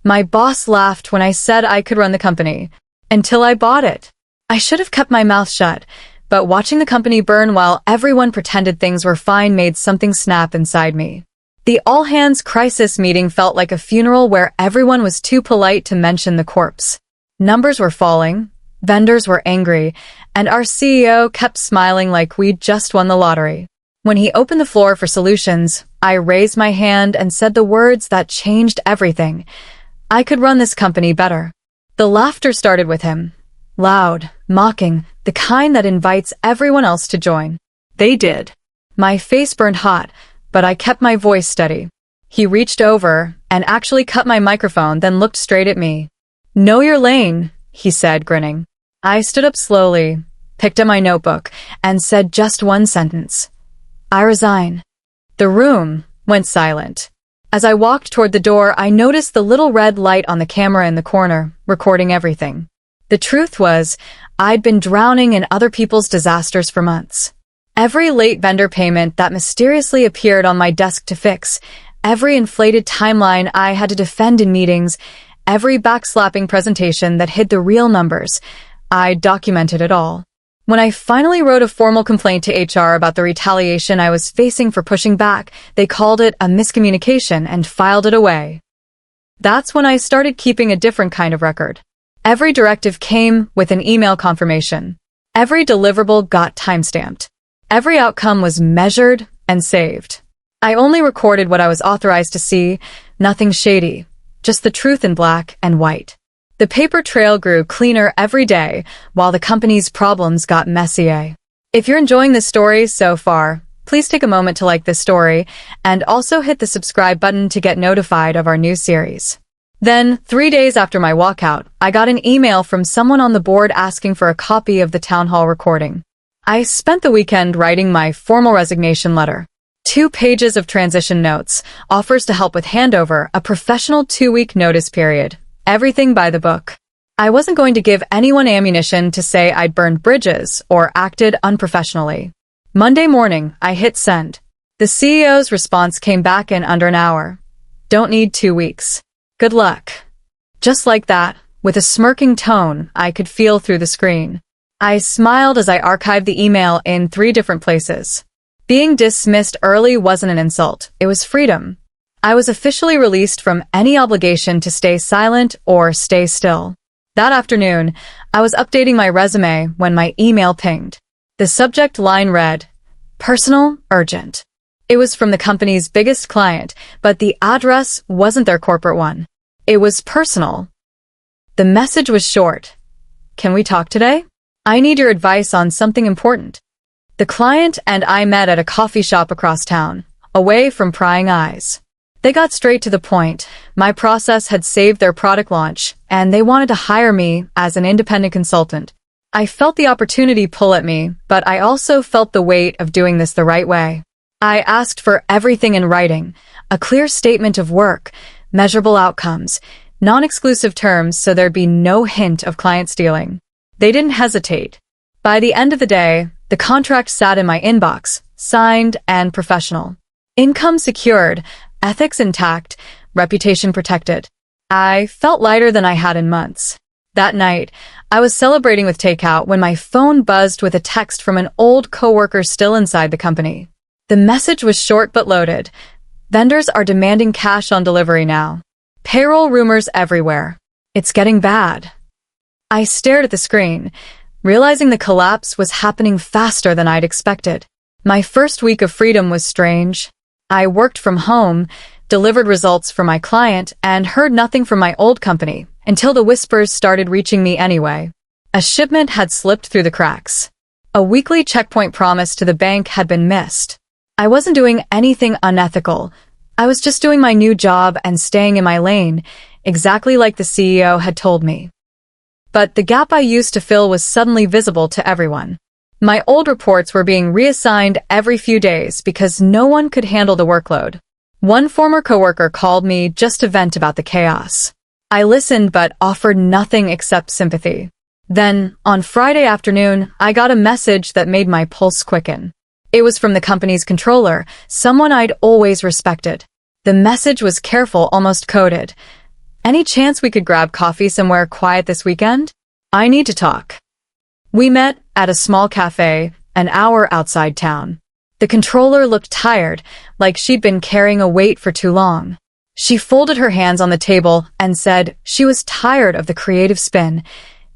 My boss laughed when I said I could run the company. Until I bought it. I should have kept my mouth shut, but watching the company burn while everyone pretended things were fine made something snap inside me. The all-hands crisis meeting felt like a funeral where everyone was too polite to mention the corpse. Numbers were falling, vendors were angry, and our CEO kept smiling like we'd just won the lottery. When he opened the floor for solutions, I raised my hand and said the words that changed everything. I could run this company better. The laughter started with him. Loud, mocking, the kind that invites everyone else to join. They did. My face burned hot, but I kept my voice steady. He reached over and actually cut my microphone, then looked straight at me. "Know your lane," he said, grinning. I stood up slowly, picked up my notebook, and said just one sentence. "I resign." The room went silent. As I walked toward the door, I noticed the little red light on the camera in the corner, recording everything. The truth was, I'd been drowning in other people's disasters for months. Every late vendor payment that mysteriously appeared on my desk to fix, every inflated timeline I had to defend in meetings, every backslapping presentation that hid the real numbers, I documented it all. When I finally wrote a formal complaint to HR about the retaliation I was facing for pushing back, they called it a miscommunication and filed it away. That's when I started keeping a different kind of record. Every directive came with an email confirmation. Every deliverable got timestamped. Every outcome was measured and saved. I only recorded what I was authorized to see, nothing shady, just the truth in black and white. The paper trail grew cleaner every day, while the company's problems got messier. If you're enjoying this story so far, please take a moment to like this story, and also hit the subscribe button to get notified of our new series. Then, 3 days after my walkout, I got an email from someone on the board asking for a copy of the town hall recording. I spent the weekend writing my formal resignation letter. 2 pages of transition notes, offers to help with handover, a professional 2-week notice period. Everything by the book. I wasn't going to give anyone ammunition to say I'd burned bridges or acted unprofessionally. Monday morning, I hit send. The CEO's response came back in under an hour. "Don't need 2 weeks. Good luck." Just like that, with a smirking tone I could feel through the screen. I smiled as I archived the email in 3 different places. Being dismissed early wasn't an insult, it was freedom. I was officially released from any obligation to stay silent or stay still. That afternoon, I was updating my resume when my email pinged. The subject line read, "Personal, urgent." It was from the company's biggest client, but the address wasn't their corporate one. It was personal. The message was short. "Can we talk today? I need your advice on something important." The client and I met at a coffee shop across town, away from prying eyes. They got straight to the point. My process had saved their product launch, and they wanted to hire me as an independent consultant. I felt the opportunity pull at me, but I also felt the weight of doing this the right way. I asked for everything in writing, a clear statement of work, measurable outcomes, non-exclusive terms so there'd be no hint of client stealing. They didn't hesitate. By the end of the day, the contract sat in my inbox, signed and professional. Income secured, ethics intact, reputation protected. I felt lighter than I had in months. That night, I was celebrating with takeout when my phone buzzed with a text from an old coworker still inside the company. The message was short but loaded. "Vendors are demanding cash on delivery now. Payroll rumors everywhere. It's getting bad." I stared at the screen, realizing the collapse was happening faster than I'd expected. My first week of freedom was strange. I worked from home, delivered results for my client, and heard nothing from my old company until the whispers started reaching me anyway. A shipment had slipped through the cracks. A weekly checkpoint promise to the bank had been missed. I wasn't doing anything unethical. I was just doing my new job and staying in my lane, exactly like the CEO had told me. But the gap I used to fill was suddenly visible to everyone. My old reports were being reassigned every few days because no one could handle the workload. One former coworker called me just to vent about the chaos. I listened but offered nothing except sympathy. Then, on Friday afternoon, I got a message that made my pulse quicken. It was from the company's controller, someone I'd always respected. The message was careful, almost coded. Any chance we could grab coffee somewhere quiet this weekend? I need to talk. We met at a small cafe, an hour outside town. The controller looked tired, like she'd been carrying a weight for too long. She folded her hands on the table and said she was tired of the creative spin,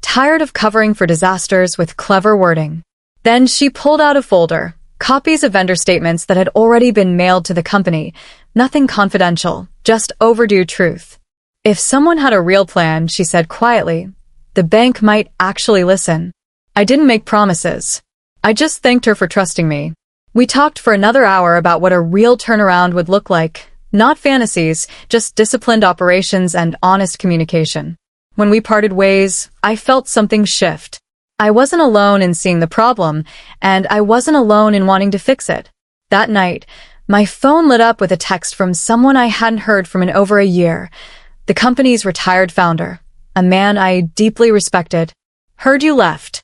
tired of covering for disasters with clever wording. Then she pulled out a folder, copies of vendor statements that had already been mailed to the company, nothing confidential, just overdue truth. If someone had a real plan, she said quietly, the bank might actually listen. I didn't make promises. I just thanked her for trusting me. We talked for another hour about what a real turnaround would look like. Not fantasies, just disciplined operations and honest communication. When we parted ways, I felt something shift. I wasn't alone in seeing the problem, and I wasn't alone in wanting to fix it. That night, my phone lit up with a text from someone I hadn't heard from in over a year. The company's retired founder, a man I deeply respected. Heard you left.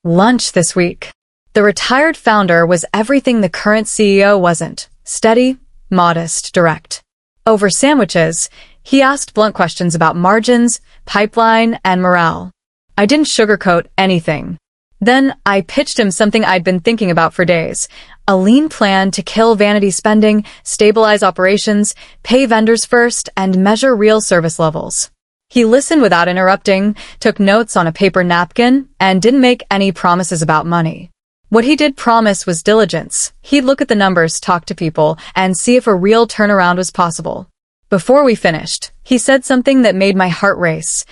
Lunch this week. The retired founder was everything the current CEO wasn't. Steady, modest, direct. Over sandwiches, he asked blunt questions about margins, pipeline, and morale. I didn't sugarcoat anything. Then I pitched him something I'd been thinking about for days. A lean plan to kill vanity spending, stabilize operations, pay vendors first, and measure real service levels. He listened without interrupting, took notes on a paper napkin, and didn't make any promises about money. What he did promise was diligence. He'd look at the numbers, talk to people, and see if a real turnaround was possible. Before we finished, he said something that made my heart race.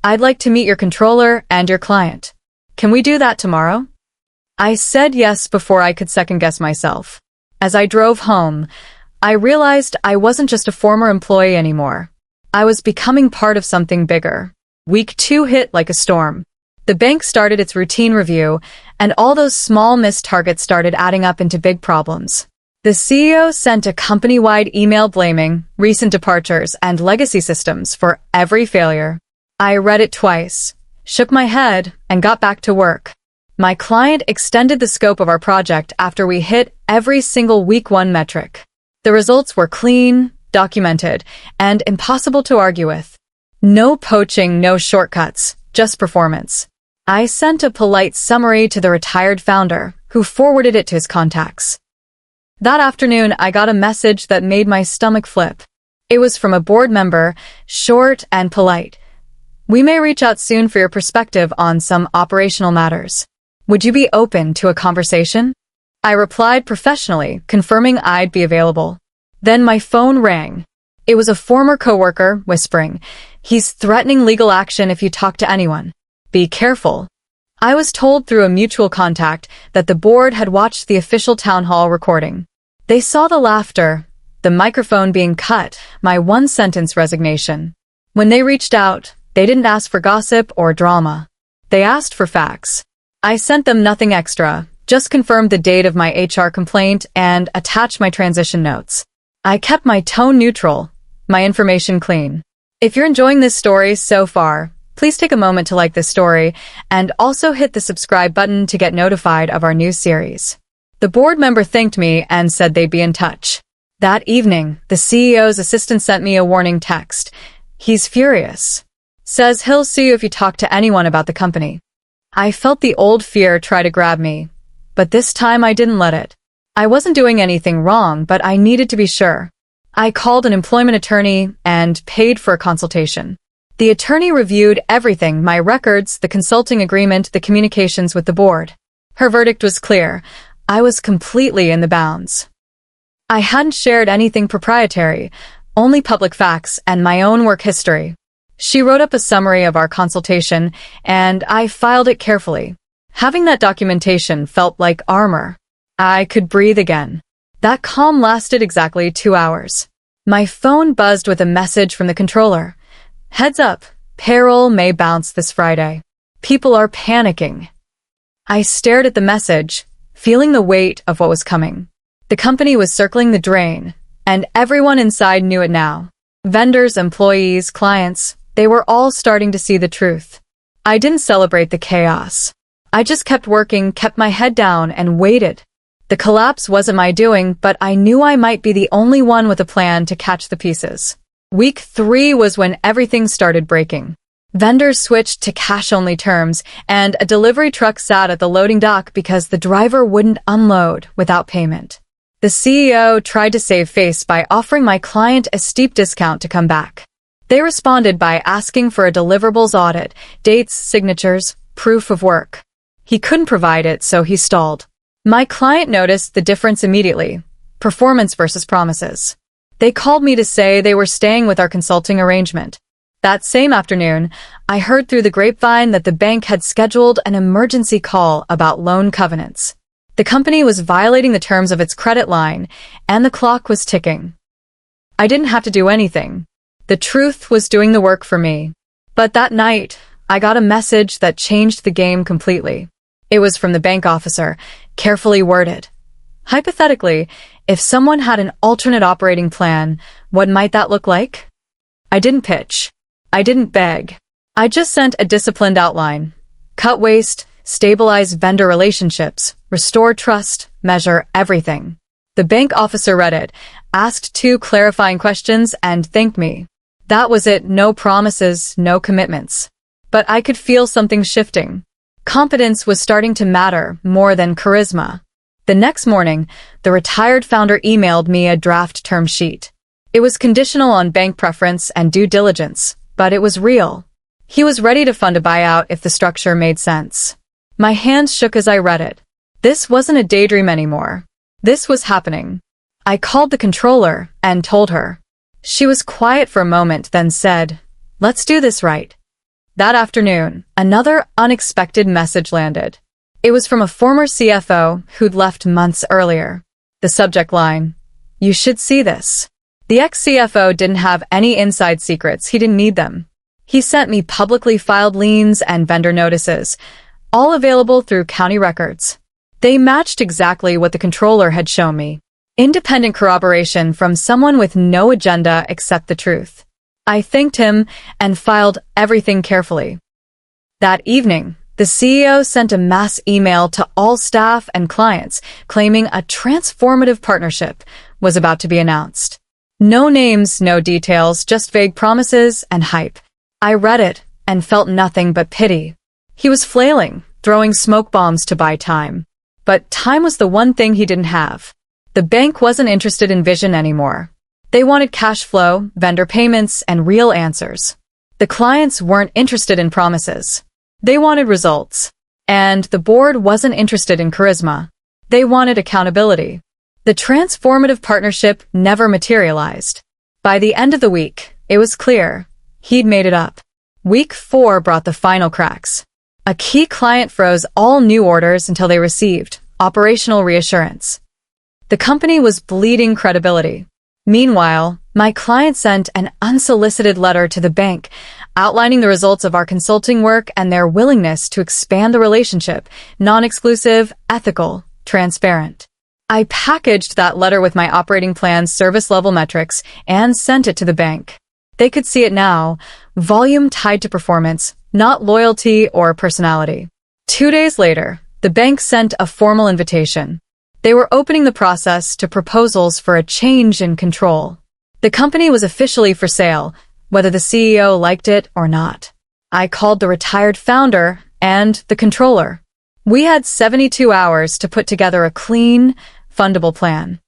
I'd like to meet your controller and your client. Can we do that tomorrow? I said yes before I could second-guess myself. As I drove home, I realized I wasn't just a former employee anymore. I was becoming part of something bigger. Week 2 hit like a storm. The bank started its routine review, and all those small missed targets started adding up into big problems. The CEO sent a company-wide email blaming recent departures and legacy systems for every failure. I read it twice, shook my head, and got back to work. My client extended the scope of our project after we hit every single week 1 metric. The results were clean, documented, and impossible to argue with. No poaching, no shortcuts, just performance. I sent a polite summary to the retired founder, who forwarded it to his contacts. That afternoon, I got a message that made my stomach flip. It was from a board member, short and polite. We may reach out soon for your perspective on some operational matters. Would you be open to a conversation? I replied professionally, confirming I'd be available. Then my phone rang. It was a former coworker, whispering, "He's threatening legal action if you talk to anyone. Be careful." I was told through a mutual contact that the board had watched the official town hall recording. They saw the laughter, the microphone being cut, my one-sentence resignation. When they reached out, they didn't ask for gossip or drama. They asked for facts. I sent them nothing extra, just confirmed the date of my HR complaint and attached my transition notes. I kept my tone neutral, my information clean. If you're enjoying this story so far, please take a moment to like this story and also hit the subscribe button to get notified of our new series. The board member thanked me and said they'd be in touch. That evening, the CEO's assistant sent me a warning text. He's furious. Says he'll sue you if you talk to anyone about the company. I felt the old fear try to grab me, but this time I didn't let it. I wasn't doing anything wrong, but I needed to be sure. I called an employment attorney and paid for a consultation. The attorney reviewed everything, my records, the consulting agreement, the communications with the board. Her verdict was clear. I was completely in the bounds. I hadn't shared anything proprietary, only public facts and my own work history. She wrote up a summary of our consultation, and I filed it carefully. Having that documentation felt like armor. I could breathe again. That calm lasted exactly 2 hours. My phone buzzed with a message from the controller. Heads up, payroll may bounce this Friday. People are panicking. I stared at the message, feeling the weight of what was coming. The company was circling the drain, and everyone inside knew it now. Vendors, employees, clients, they were all starting to see the truth. I didn't celebrate the chaos. I just kept working, kept my head down, and waited. The collapse wasn't my doing, but I knew I might be the only one with a plan to catch the pieces. Week 3 was when everything started breaking. Vendors switched to cash-only terms, and a delivery truck sat at the loading dock because the driver wouldn't unload without payment. The CEO tried to save face by offering my client a steep discount to come back. They responded by asking for a deliverables audit, dates, signatures, proof of work. He couldn't provide it, so he stalled. My client noticed the difference immediately: performance versus promises. They called me to say they were staying with our consulting arrangement. That same afternoon, I heard through the grapevine that the bank had scheduled an emergency call about loan covenants. The company was violating the terms of its credit line, and the clock was ticking. I didn't have to do anything. The truth was doing the work for me. But that night, I got a message that changed the game completely. It was from the bank officer, carefully worded. Hypothetically, if someone had an alternate operating plan, what might that look like? I didn't pitch. I didn't beg. I just sent a disciplined outline. Cut waste, stabilize vendor relationships, restore trust, measure everything. The bank officer read it, asked 2 clarifying questions, and thanked me. That was it, no promises, no commitments. But I could feel something shifting. Competence was starting to matter more than charisma. The next morning, the retired founder emailed me a draft term sheet. It was conditional on bank preference and due diligence, but it was real. He was ready to fund a buyout if the structure made sense. My hands shook as I read it. This wasn't a daydream anymore. This was happening. I called the controller and told her. She was quiet for a moment, then said, "Let's do this right." That afternoon, another unexpected message landed. It was from a former CFO who'd left months earlier. The subject line, "You should see this." The ex-CFO didn't have any inside secrets. He didn't need them. He sent me publicly filed liens and vendor notices, all available through county records. They matched exactly what the controller had shown me. Independent corroboration from someone with no agenda except the truth. I thanked him and filed everything carefully. That evening, the CEO sent a mass email to all staff and clients claiming a transformative partnership was about to be announced. No names, no details, just vague promises and hype. I read it and felt nothing but pity. He was flailing, throwing smoke bombs to buy time. But time was the one thing he didn't have. The bank wasn't interested in vision anymore. They wanted cash flow, vendor payments, and real answers. The clients weren't interested in promises. They wanted results. And the board wasn't interested in charisma. They wanted accountability. The transformative partnership never materialized. By the end of the week, it was clear. He'd made it up. Week 4 brought the final cracks. A key client froze all new orders until they received operational reassurance. The company was bleeding credibility. Meanwhile, my client sent an unsolicited letter to the bank outlining the results of our consulting work and their willingness to expand the relationship, non-exclusive, ethical, transparent. I packaged that letter with my operating plan's service level metrics and sent it to the bank. They could see it now, volume tied to performance, not loyalty or personality. 2 days later, the bank sent a formal invitation. They were opening the process to proposals for a change in control. The company was officially for sale, whether the CEO liked it or not. I called the retired founder and the controller. We had 72 hours to put together a clean, fundable plan.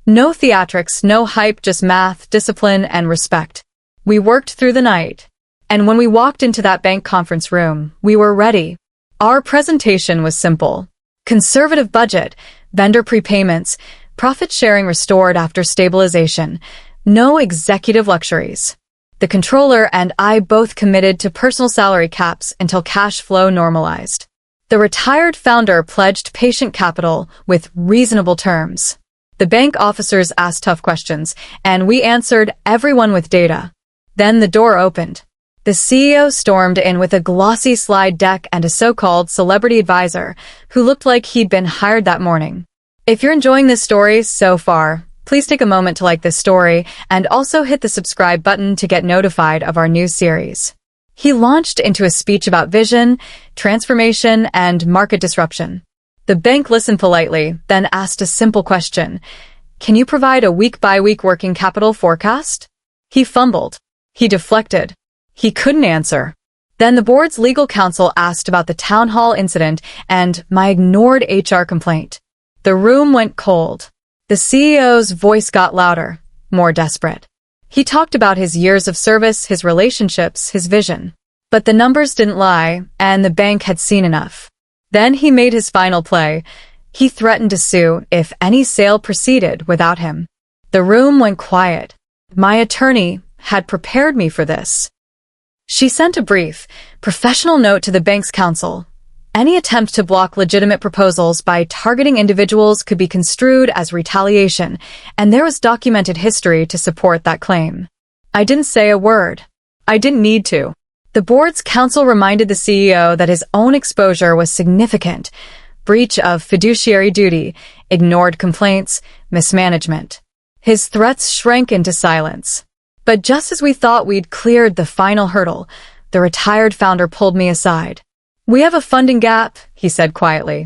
No theatrics, no hype, just math, discipline, and respect. We worked through the night. And when we walked into that bank conference room, we were ready. Our presentation was simple. Conservative budget, vendor prepayments, profit sharing restored after stabilization. No executive luxuries. The controller and I both committed to personal salary caps until cash flow normalized. The retired founder pledged patient capital with reasonable terms. The bank officers asked tough questions, and we answered everyone with data. Then the door opened. The CEO stormed in with a glossy slide deck and a so-called celebrity advisor who looked like he'd been hired that morning. If you're enjoying this story so far, please take a moment to like this story and also hit the subscribe button to get notified of our new series. He launched into a speech about vision, transformation, and market disruption. The bank listened politely, then asked a simple question. Can you provide a week-by-week working capital forecast? He fumbled. He deflected. He couldn't answer. Then the board's legal counsel asked about the town hall incident and my ignored HR complaint. The room went cold. The CEO's voice got louder, more desperate. He talked about his years of service, his relationships, his vision. But the numbers didn't lie, and the bank had seen enough. Then he made his final play. He threatened to sue if any sale proceeded without him. The room went quiet. My attorney had prepared me for this. She sent a brief, professional note to the bank's counsel. Any attempt to block legitimate proposals by targeting individuals could be construed as retaliation, and there was documented history to support that claim. I didn't say a word. I didn't need to. The board's counsel reminded the CEO that his own exposure was significant: breach of fiduciary duty, ignored complaints, mismanagement. His threats shrank into silence. But just as we thought we'd cleared the final hurdle, the retired founder pulled me aside. "We have a funding gap," he said quietly.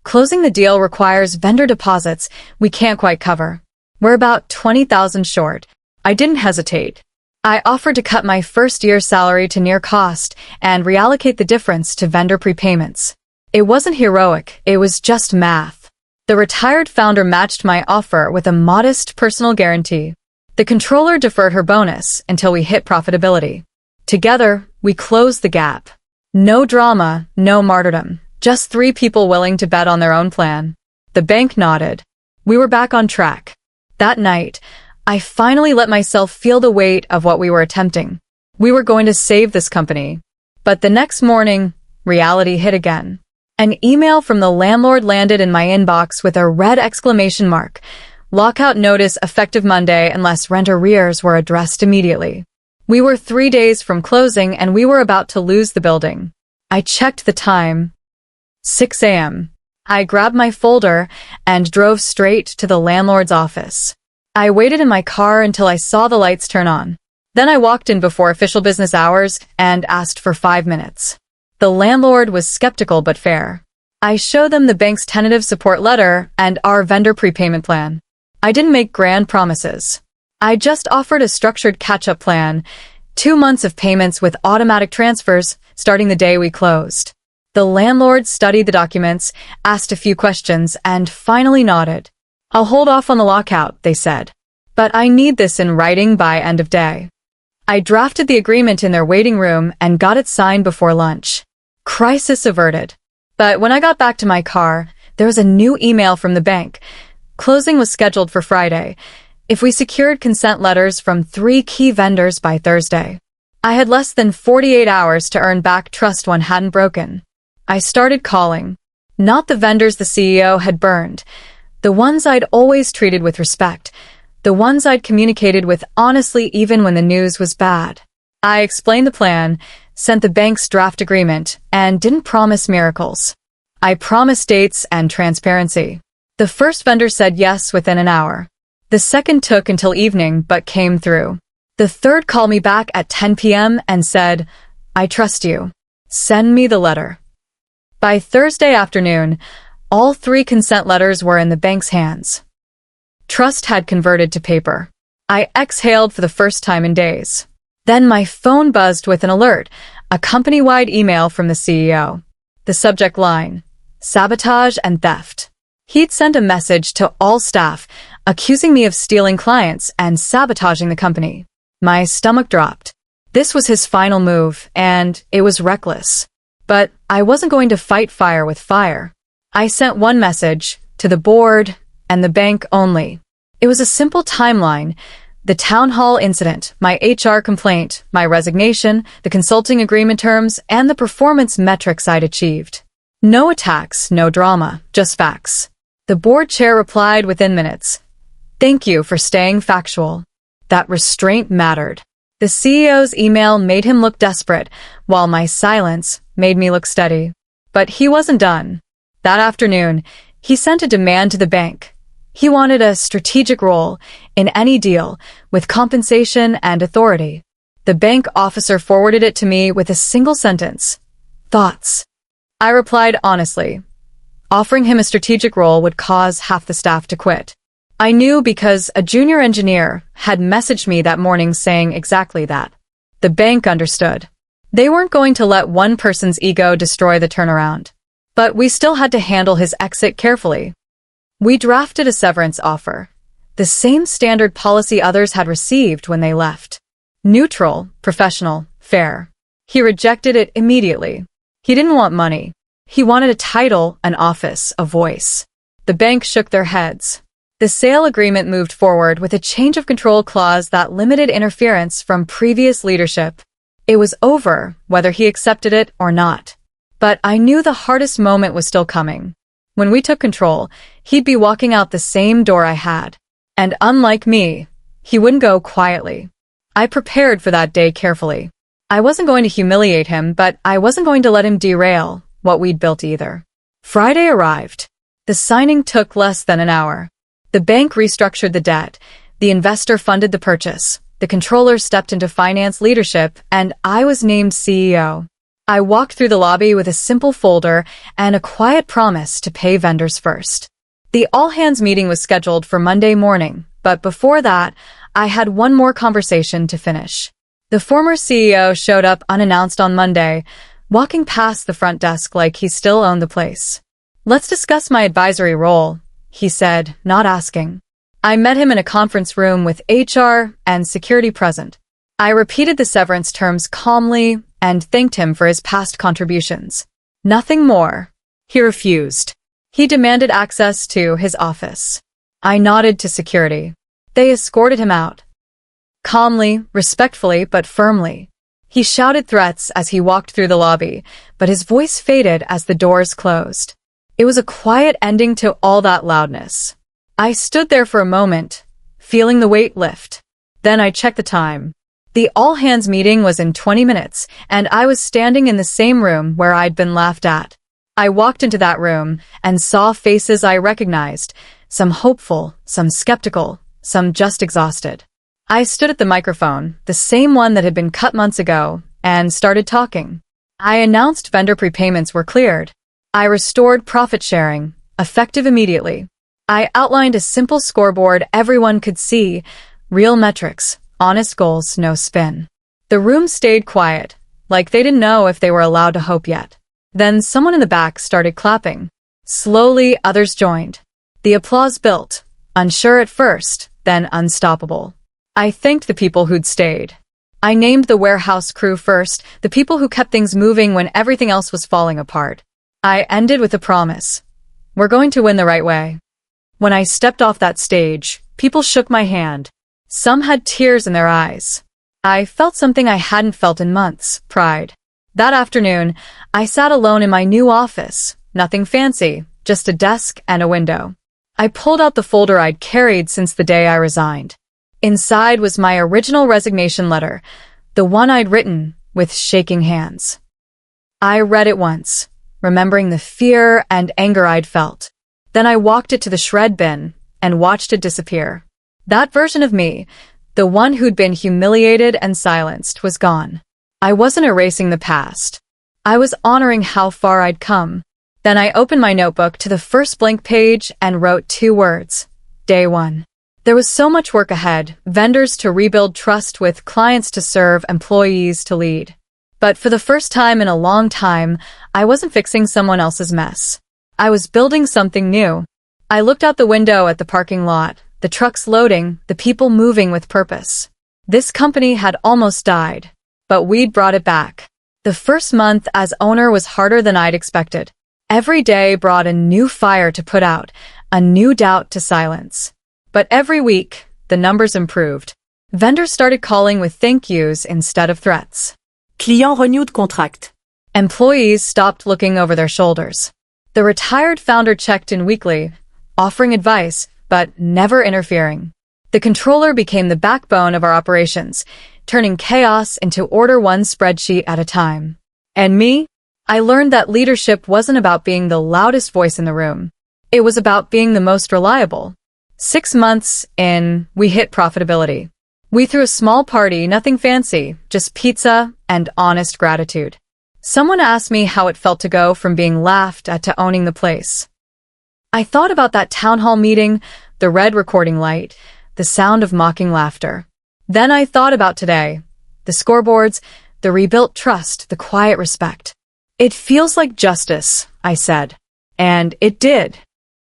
"Closing the deal requires vendor deposits we can't quite cover. We're about 20,000 short." I didn't hesitate. I offered to cut my first year's salary to near cost and reallocate the difference to vendor prepayments. It wasn't heroic, it was just math. The retired founder matched my offer with a modest personal guarantee. The controller deferred her bonus until we hit profitability. Together, we closed the gap. No drama, no martyrdom, just three people willing to bet on their own plan. The bank nodded. We were back on track. That night, I finally let myself feel the weight of what we were attempting. We were going to save this company. But the next morning, reality hit again. An email from the landlord landed in my inbox with a red exclamation mark. Lockout notice effective Monday unless rent arrears were addressed immediately. We were 3 days from closing and we were about to lose the building. I checked the time. 6 a.m. I grabbed my folder and drove straight to the landlord's office. I waited in my car until I saw the lights turn on. Then I walked in before official business hours and asked for 5 minutes. The landlord was skeptical but fair. I showed them the bank's tentative support letter and our vendor prepayment plan. I didn't make grand promises. I just offered a structured catch-up plan, 2 months of payments with automatic transfers starting the day we closed. The landlord studied the documents, asked a few questions, and finally nodded. "I'll hold off on the lockout," they said. "But I need this in writing by end of day." I drafted the agreement in their waiting room and got it signed before lunch. Crisis averted. But when I got back to my car, there was a new email from the bank. Closing was scheduled for Friday, if we secured consent letters from 3 key vendors by Thursday. I had less than 48 hours to earn back trust one hadn't broken. I started calling. Not the vendors the CEO had burned, the ones I'd always treated with respect, the ones I'd communicated with honestly even when the news was bad. I explained the plan, sent the bank's draft agreement, and didn't promise miracles. I promised dates and transparency. The first vendor said yes within an hour. The second took until evening but came through. The third called me back at 10 p.m. and said, "I trust you. Send me the letter." By Thursday afternoon, all 3 consent letters were in the bank's hands. Trust had converted to paper. I exhaled for the first time in days. Then my phone buzzed with an alert, a company-wide email from the CEO. The subject line: sabotage and theft. He'd sent a message to all staff, accusing me of stealing clients and sabotaging the company. My stomach dropped. This was his final move, and it was reckless. But I wasn't going to fight fire with fire. I sent one message, to the board and the bank only. It was a simple timeline: the town hall incident, my HR complaint, my resignation, the consulting agreement terms, and the performance metrics I'd achieved. No attacks, no drama, just facts. The board chair replied within minutes. "Thank you for staying factual." That restraint mattered. The CEO's email made him look desperate, while my silence made me look steady. But he wasn't done. That afternoon, he sent a demand to the bank. He wanted a strategic role in any deal, with compensation and authority. The bank officer forwarded it to me with a single sentence: "Thoughts?" I replied honestly. Offering him a strategic role would cause half the staff to quit. I knew because a junior engineer had messaged me that morning saying exactly that. The bank understood. They weren't going to let one person's ego destroy the turnaround. But we still had to handle his exit carefully. We drafted a severance offer, the same standard policy others had received when they left. Neutral, professional, fair. He rejected it immediately. He didn't want money. He wanted a title, an office, a voice. The bank shook their heads. The sale agreement moved forward with a change of control clause that limited interference from previous leadership. It was over, whether he accepted it or not. But I knew the hardest moment was still coming. When we took control, he'd be walking out the same door I had. And unlike me, he wouldn't go quietly. I prepared for that day carefully. I wasn't going to humiliate him, but I wasn't going to let him derail what we'd built either. Friday arrived. The signing took less than an hour. The bank restructured the debt. The investor funded the purchase. The controller stepped into finance leadership, and I was named CEO. I walked through the lobby with a simple folder and a quiet promise to pay vendors first. The all-hands meeting was scheduled for Monday morning, but before that, I had one more conversation to finish. The former CEO showed up unannounced on Monday, walking past the front desk like he still owned the place. "Let's discuss my advisory role," he said, not asking. I met him in a conference room with HR and security present. I repeated the severance terms calmly and thanked him for his past contributions. Nothing more. He refused. He demanded access to his office. I nodded to security. They escorted him out. Calmly, respectfully, but firmly. He shouted threats as he walked through the lobby, but his voice faded as the doors closed. It was a quiet ending to all that loudness. I stood there for a moment, feeling the weight lift. Then I checked the time. The all-hands meeting was in 20 minutes, and I was standing in the same room where I'd been laughed at. I walked into that room and saw faces I recognized, some hopeful, some skeptical, some just exhausted. I stood at the microphone, the same one that had been cut months ago, and started talking. I announced vendor prepayments were cleared. I restored profit sharing, effective immediately. I outlined a simple scoreboard everyone could see, real metrics, honest goals, no spin. The room stayed quiet, like they didn't know if they were allowed to hope yet. Then someone in the back started clapping. Slowly, others joined. The applause built, unsure at first, then unstoppable. I thanked the people who'd stayed. I named the warehouse crew first, the people who kept things moving when everything else was falling apart. I ended with a promise. We're going to win the right way. When I stepped off that stage, people shook my hand. Some had tears in their eyes. I felt something I hadn't felt in months, pride. That afternoon, I sat alone in my new office, nothing fancy, just a desk and a window. I pulled out the folder I'd carried since the day I resigned. Inside was my original resignation letter, the one I'd written with shaking hands. I read it once, remembering the fear and anger I'd felt. Then I walked it to the shred bin and watched it disappear. That version of me, the one who'd been humiliated and silenced, was gone. I wasn't erasing the past. I was honoring how far I'd come. Then I opened my notebook to the first blank page and wrote 2 words. Day 1. There was so much work ahead, vendors to rebuild trust with, clients to serve, employees to lead. But for the first time in a long time, I wasn't fixing someone else's mess. I was building something new. I looked out the window at the parking lot, the trucks loading, the people moving with purpose. This company had almost died, but we'd brought it back. The first month as owner was harder than I'd expected. Every day brought a new fire to put out, a new doubt to silence. But every week, the numbers improved. Vendors started calling with thank yous instead of threats. Client renewed contract. Employees stopped looking over their shoulders. The retired founder checked in weekly, offering advice, but never interfering. The controller became the backbone of our operations, turning chaos into order, one spreadsheet at a time. And me? I learned that leadership wasn't about being the loudest voice in the room. It was about being the most reliable. 6 months in, we hit profitability. We threw a small party, nothing fancy, just pizza and honest gratitude. Someone asked me how it felt to go from being laughed at to owning the place. I thought about that town hall meeting, the red recording light, the sound of mocking laughter. Then I thought about today. The scoreboards, the rebuilt trust, the quiet respect. It feels like justice, I said. And it did.